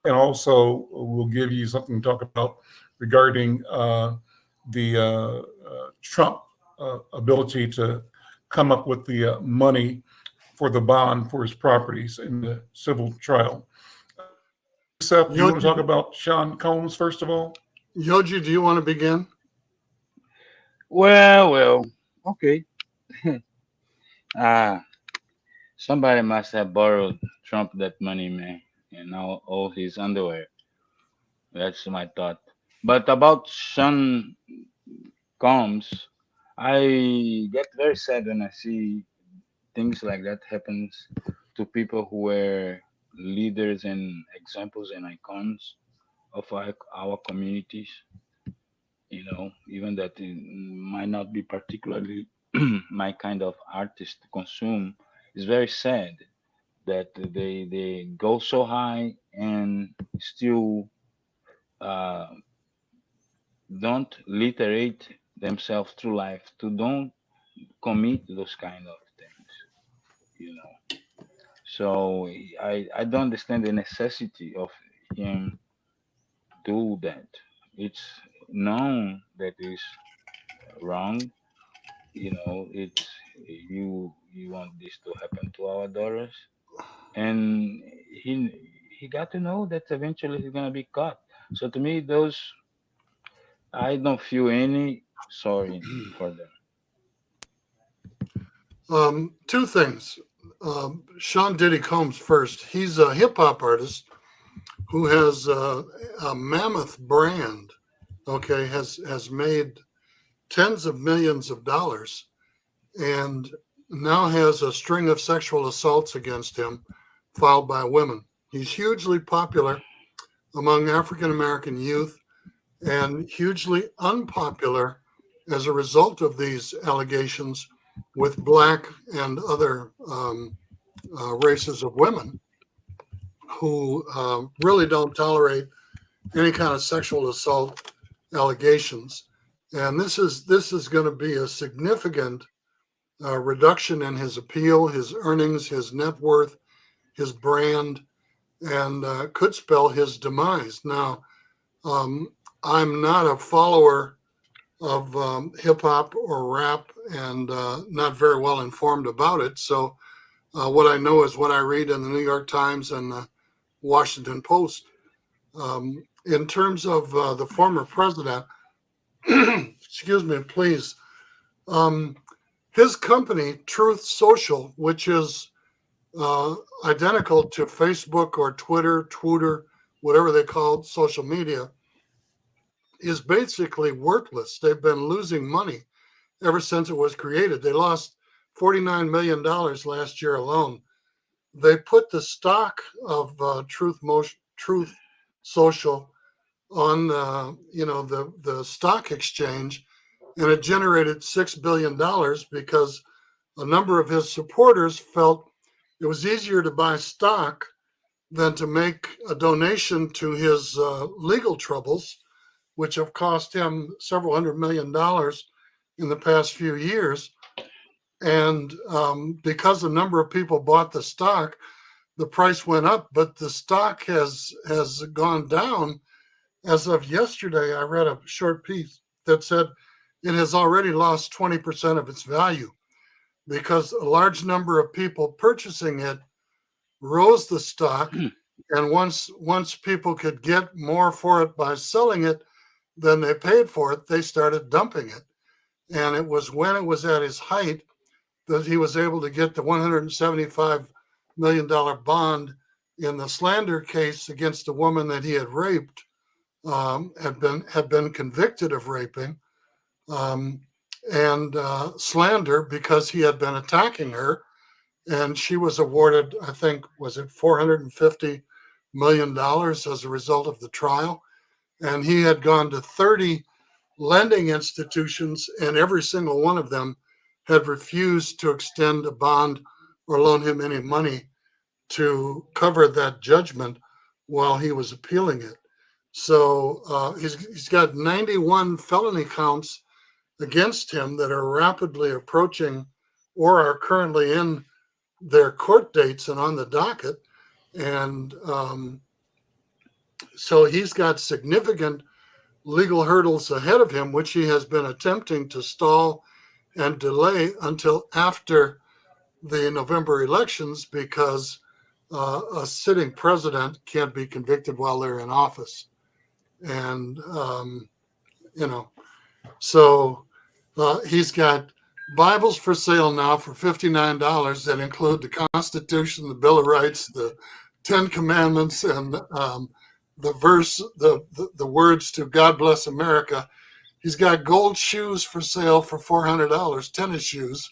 Speaker 4: And also, we'll give you something to talk about regarding the Trump ability to come up with the money for the bond for his properties in the civil trial. Yusef, do you want to talk about Sean Combs first of all?
Speaker 6: Yoji, do you want to begin?
Speaker 7: Well, okay. Somebody must have borrowed Trump that money, man, and now all his underwear. That's my thought. But about Sean Combs, I get very sad when I see things like that happens to people who were leaders and examples and icons of our communities. Even that it might not be particularly my kind of artist to consume. It's very sad that they go so high and still don't literate themselves through life, to don't commit those kind of things. So I don't understand the necessity of him do that. It's known that is wrong. It's you want this to happen to our daughters, and he got to know that eventually he's gonna be caught. So to me, those, I don't feel any sorry for them.
Speaker 6: Two things. Sean Diddy Combs first. He's a hip hop artist who has a mammoth brand. Okay, has made tens of millions of dollars, and now has a string of sexual assaults against him filed by women. He's hugely popular among African American youth and hugely unpopular as a result of these allegations with Black and other races of women who really don't tolerate any kind of sexual assault allegations. And this is going to be a significant reduction in his appeal, his earnings, his net worth, his brand, and could spell his demise. Now, I'm not a follower of hip hop or rap and not very well informed about it. So what I know is what I read in the New York Times and the Washington Post. In terms of the former president, excuse me, please. His company, Truth Social, which is identical to Facebook or Twitter, whatever they call social media, is basically worthless. They've been losing money ever since it was created. They lost $49 million last year alone. They put the stock of Truth Social on the stock exchange, and it generated $6 billion because a number of his supporters felt it was easier to buy stock than to make a donation to his legal troubles, which have cost him several $100 million in the past few years. And because a number of people bought the stock, the price went up, but the stock has gone down. As of yesterday, I read a short piece that said it has already lost 20% of its value because a large number of people purchasing it rose the stock. And once people could get more for it by selling it than they paid for it, they started dumping it. And it was when it was at is height that he was able to get the $175 million bond in the slander case against a woman that he had raped, had been convicted of raping, and slander because he had been attacking her. And she was awarded, I think, was it $450 million as a result of the trial. And he had gone to 30 lending institutions, and every single one of them had refused to extend a bond or loan him any money to cover that judgment while he was appealing it. So he's got 91 felony counts against him that are rapidly approaching or are currently in their court dates and on the docket. And so he's got significant legal hurdles ahead of him, which he has been attempting to stall and delay until after the November elections, because a sitting president can't be convicted while they're in office. And, so he's got Bibles for sale now for $59 that include the Constitution, the Bill of Rights, the Ten Commandments, and the verse, the words to God Bless America. He's got gold shoes for sale for $400, tennis shoes,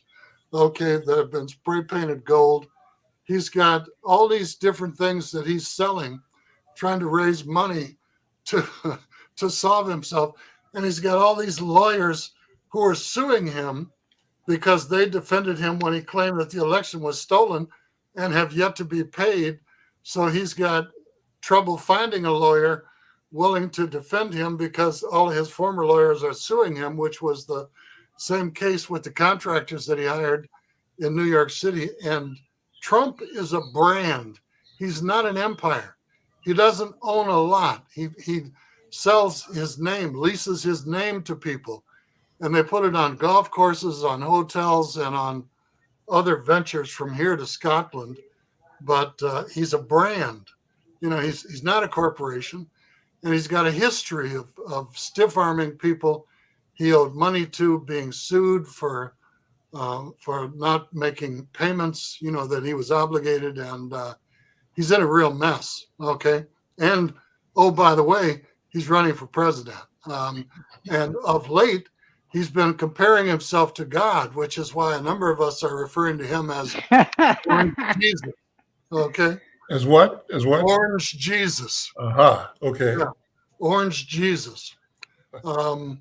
Speaker 6: okay, that have been spray painted gold. He's got all these different things that he's selling, trying to raise money to solve himself. And he's got all these lawyers who are suing him because they defended him when he claimed that the election was stolen and have yet to be paid. So he's got trouble finding a lawyer willing to defend him because all of his former lawyers are suing him, which was the same case with the contractors that he hired in New York City. And Trump is a brand. He's not an empire. He doesn't own a lot. He sells his name, leases his name to people, and they put it on golf courses, on hotels, and on other ventures from here to Scotland. But he's a brand. He's not a corporation, and he's got a history of stiff-arming people he owed money to, being sued for not making payments, that he was obligated, and he's in a real mess. Okay, and oh, by the way, he's running for president, and of late he's been comparing himself to God, which is why a number of us are referring to him as Orange Jesus. Okay,
Speaker 4: As what? As what?
Speaker 6: Orange Jesus.
Speaker 4: Aha. Okay.
Speaker 6: Yeah. Orange Jesus. And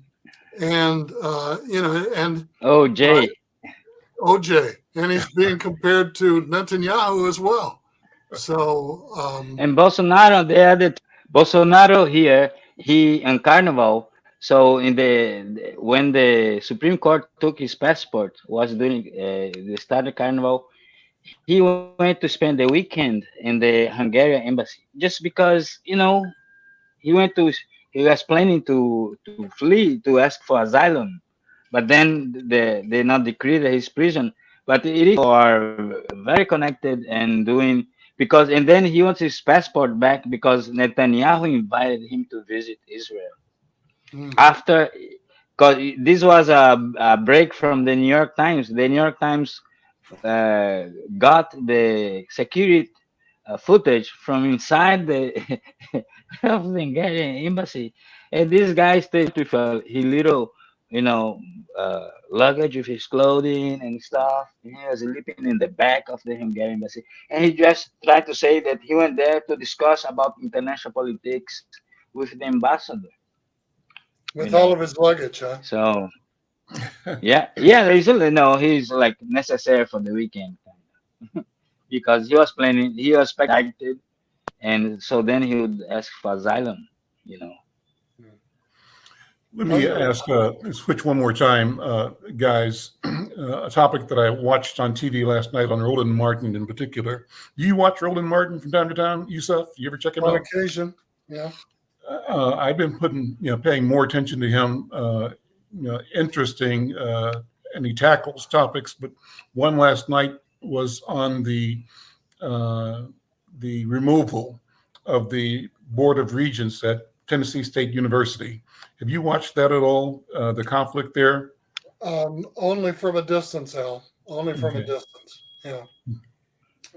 Speaker 7: OJ.
Speaker 6: OJ, and he's being compared to Netanyahu as well. So
Speaker 7: And Bolsonaro, Bolsonaro here, he on Carnival. So when the Supreme Court took his passport, was during the start of Carnival, he went to spend the weekend in the Hungarian embassy just because he went to he was planning to flee to ask for asylum, but then they not decreed his prison. But it is are very connected and doing because and then he wants his passport back because Netanyahu invited him to visit Israel
Speaker 6: Mm.
Speaker 7: after because this was a break from the New York Times. The New York Times got the security footage from inside the of the Hungarian embassy, and this guy stayed with his little, luggage with his clothing and stuff. And he was sleeping in the back of the Hungarian embassy, and he just tried to say that he went there to discuss about international politics with the ambassador.
Speaker 6: With all of his luggage, huh?
Speaker 7: So yeah, he's like necessary for the weekend because he was planning, he was expected, and so then he would ask for asylum,
Speaker 4: Let me ask, switch one more time, guys. A topic that I watched on TV last night on Roland Martin in particular. Do you watch Roland Martin from time to time, Yusef? You ever check him
Speaker 6: On
Speaker 4: out?
Speaker 6: occasion, yeah.
Speaker 4: I've been paying more attention to him. Interesting, and he tackles topics. But one last night was on the removal of the Board of Regents at Tennessee State University. Have you watched that at all? The conflict there?
Speaker 6: Only from a distance, Al. Only from a distance. Yeah.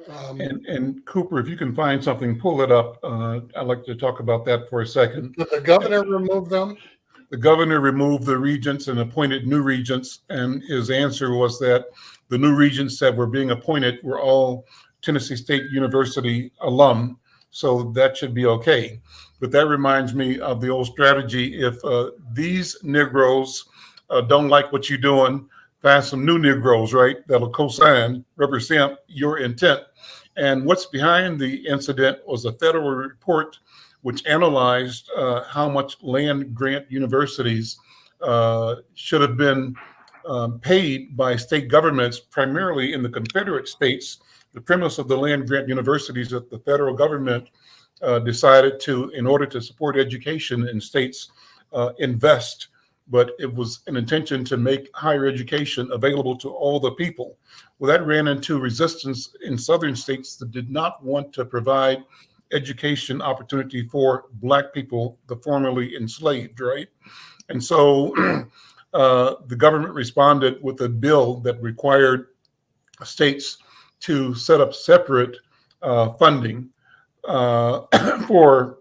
Speaker 4: And Cooper, if you can find something, pull it up. I'd like to talk about that for a second.
Speaker 6: Did the governor remove them?
Speaker 4: The governor removed the regents and appointed new regents, and his answer was that the new regents that were being appointed were all Tennessee State University alum, so that should be okay. But that reminds me of the old strategy. If these Negroes don't like what you're doing, find some new Negroes, right? That'll co-sign, represent your intent. And what's behind the incident was a federal report which analyzed how much land grant universities should have been paid by state governments, primarily in the Confederate states. The premise of the land grant universities that the federal government decided to, in order to support education in states, invest, but it was an intention to make higher education available to all the people. Well, that ran into resistance in southern states that did not want to provide education opportunity for Black people, the formerly enslaved, right? And so the government responded with a bill that required states to set up separate funding for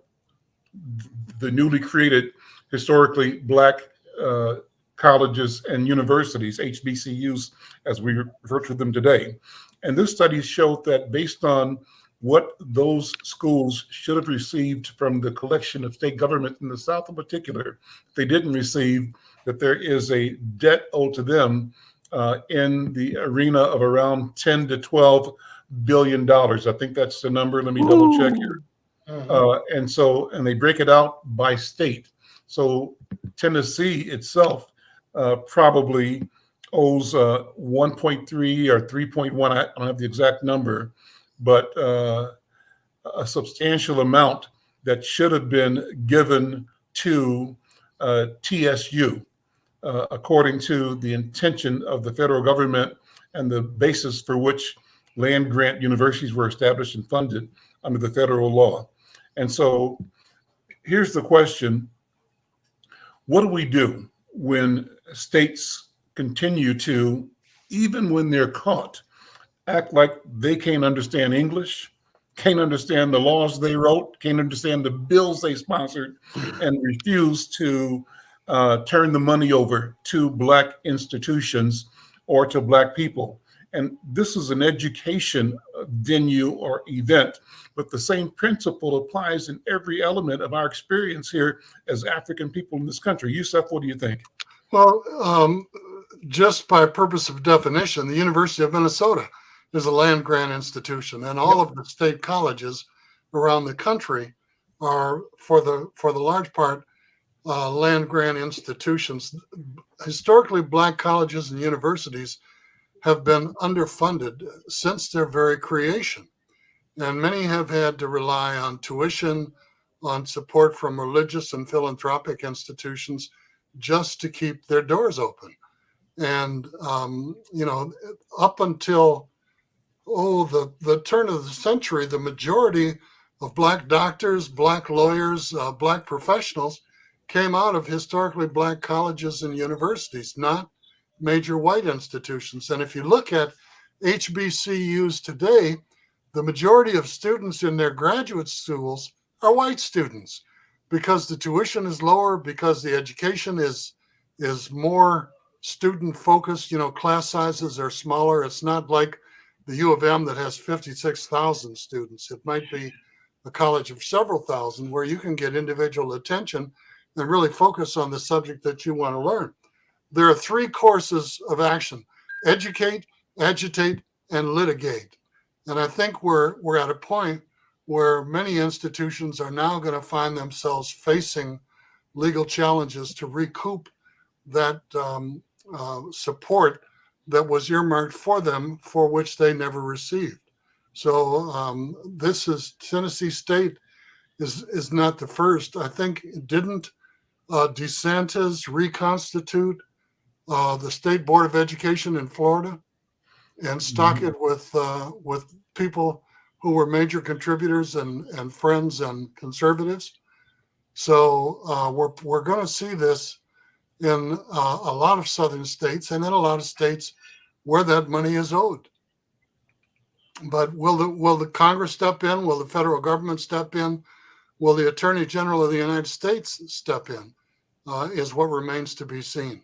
Speaker 4: the newly created historically Black colleges and universities, HBCUs, as we refer to them today. And this study showed that based on what those schools should have received from the collection of state government in the South in particular, they didn't receive, that there is a debt owed to them in the arena of around 10 to 12 billion dollars. I think that's the number. Let me double check here. And they break it out by state. So Tennessee itself probably owes 1.3 or 3.1. I don't have the exact number, but a substantial amount that should have been given to TSU, according to the intention of the federal government and the basis for which land grant universities were established and funded under the federal law. And so here's the question. What do we do when states continue to, even when they're caught, act like they can't understand English, can't understand the laws they wrote, can't understand the bills they sponsored, and refuse to turn the money over to Black institutions or to Black people? And this is an education venue or event, but the same principle applies in every element of our experience here as African people in this country. Yusef, what do you think?
Speaker 6: Well, just by purpose of definition, the University of Minnesota is a land grant institution, and all of the state colleges around the country are, for the large part, land grant institutions. Historically, Black colleges and universities have been underfunded since their very creation. And many have had to rely on tuition, on support from religious and philanthropic institutions just to keep their doors open. And, up until, the turn of the century, the majority of Black doctors, Black lawyers, Black professionals came out of historically Black colleges and universities, not major white institutions. And if you look at HBCUs today, the majority of students in their graduate schools are white students because the tuition is lower, because the education is more student focused. Class sizes are smaller. It's not like the U of M that has 56,000 students. It might be a college of several thousand where you can get individual attention and really focus on the subject that you want to learn. There are 3 courses of action: educate, agitate, and litigate. And I think we're at a point where many institutions are now going to find themselves facing legal challenges to recoup that support that was earmarked for them, for which they never received. So Tennessee State is not the first. I think, didn't DeSantis reconstitute the State Board of Education in Florida and stock it with people who were major contributors and friends and conservatives? So we're going to see this in a lot of southern states and in a lot of states where that money is owed. But will the Congress step in? Will the federal government step in? Will the Attorney General of the United States step in? Is what remains to be seen.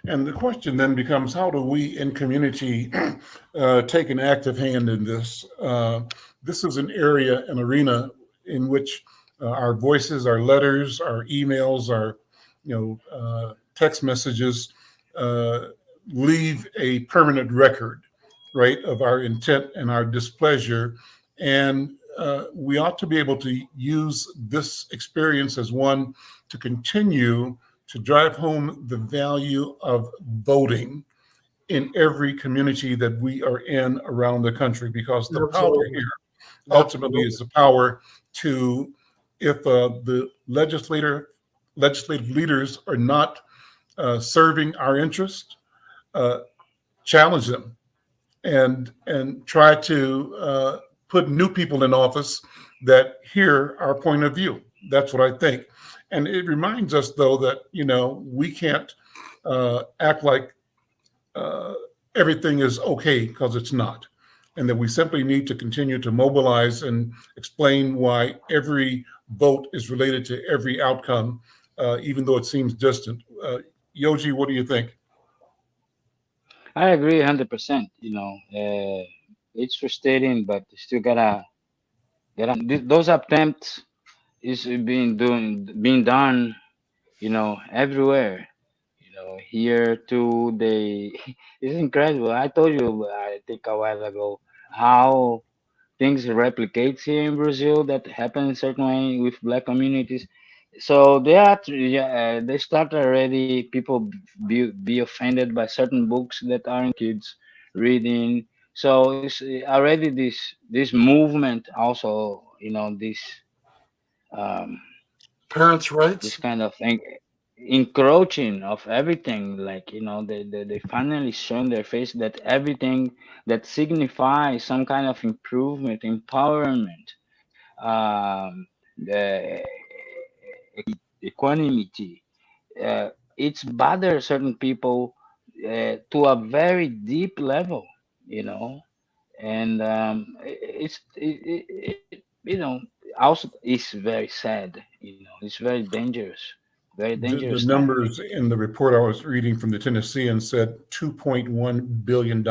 Speaker 4: And the question then becomes, how do we in community take an active hand in this? This is an area, an arena in which our voices, our letters, our emails, our text messages leave a permanent record, right, of our intent and our displeasure. And we ought to be able to use this experience as one to continue to drive home the value of voting in every community that we are in around the country, because the power here ultimately is the power to, if the legislative leaders are not serving our interest, challenge them and try to put new people in office that hear our point of view. That's what I think. And it reminds us, though, that, we can't act like everything is okay, because it's not. And that we simply need to continue to mobilize and explain why every vote is related to every outcome, even though it seems distant. Yoji, what do you think?
Speaker 7: I agree 100%. It's frustrating, but you still gotta those attempts is being done, everywhere. Here too, it's incredible. I told you, I think a while ago, how things replicate here in Brazil that happen in certain way with Black communities. So they start already. People be offended by certain books that aren't kids reading. So it's already this movement also. This um,
Speaker 6: Parents'
Speaker 7: this
Speaker 6: rights.
Speaker 7: kind of thing, encroaching of everything. Like they finally shown their face that everything that signifies some kind of improvement, empowerment, the equanimity, it's bother certain people to a very deep level, and also it's very sad, it's very dangerous, very
Speaker 4: The
Speaker 7: dangerous time.
Speaker 4: numbers in the report I was reading from the Tennessean said $2.1 billion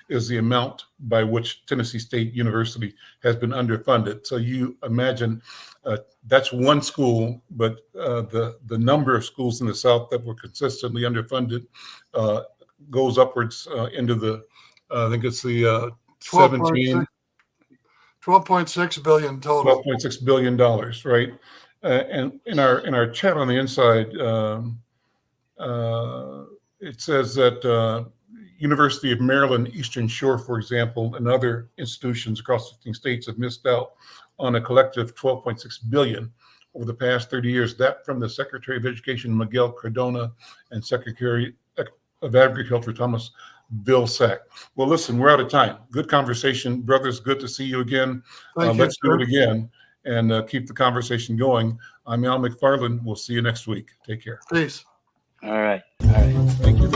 Speaker 4: is the amount by which Tennessee State University has been underfunded. So you imagine that's one school, but the number of schools in the South that were consistently underfunded goes upwards into the, I think it's the 17.
Speaker 6: 12.6 billion total.
Speaker 4: $12.6 billion, right? And in our chat on the inside, it says that University of Maryland, Eastern Shore, for example, and other institutions across 15 states have missed out on a collective $12.6 billion over the past 30 years. That from the Secretary of Education, Miguel Cardona, and Secretary of Agriculture, Thomas Vilsack. Well, listen, we're out of time. Good conversation. Brothers, good to see you again. Let's do it again and keep the conversation going. I'm Al McFarlane. We'll see you next week. Take care.
Speaker 6: Peace.
Speaker 7: All right. All right.
Speaker 4: Thank you.